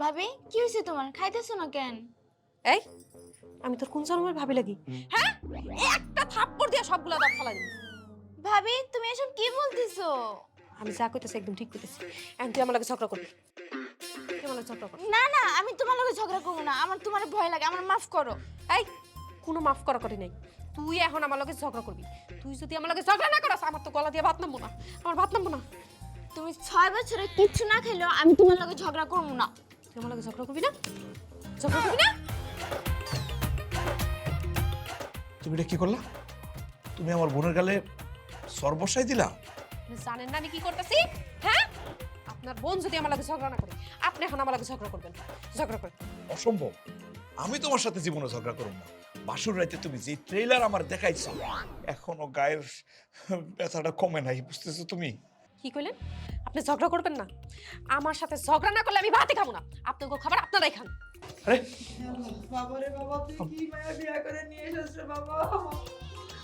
ভাবি কি হয়েছে তোমার, খাইতেছো না কেন? এই আমি তোর কোন জন্মের ভাবি লাগি? হ্যাঁ, একটা থাপ্পড় দিয়ে সবগুলা দাঁত ফালাই দিবি। ভাবি তুমি এসব কি বলতেছো? আমি যা কইতেছি একদম ঠিক কইতেছি। এখন তুই আমার লাগে ঝগড়া করবি, তুই আমার লাগে ঝগড়া করবি। না না, আমি তোমার লগে ঝগড়া করবো না, আমার তোমার ভয় লাগে, আমার মাফ করো। এই কোনো মাফ করা করি নাই, তুই এখন আমার লগে ঝগড়া করবি। তুই যদি আমার লগে ঝগড়া না করস আমার তো গলা দিয়ে ভাত নামবো না, আমার ভাত নামবো না। তুমি 6 বছরে কিচ্ছু না খেলেও আমি তোমার লগে ঝগড়া করবো না। তুই আমার লগে ঝগড়া করবি না, ঝগড়া করবি না। তুমি এটা কি করলা? তুমি আমার বোনের গালে সর্বস্বাই দিলা। আপনি জানেন না আমি কি করতেছি? হ্যাঁ, আপনার বোন যদি আমার লগে ঝগড়া না করে আপনি এখন আমার লগে ঝগড়া করবেন, ঝগড়া করেন। অসম্ভব, আমি তোমার সাথে জীবনে ঝগড়া করব না। বাসুর রাইতে তুমি যে ট্রেইলার আমার দেখাইছো এখনো গায়ের ব্যথাটা কমে নাই, বুঝতেছো তুমি? কি কইলেন? আপনি ঝগড়া করবেন না? আমার সাথে ঝগড়া না করলে আমি ভাতই খাবো না, আপনাদের খাবার আপনারাই খান। আরে বাবা রে বাবা, তুই কি মায়া বিয়া করে নিয়ে এসেছো বাবা?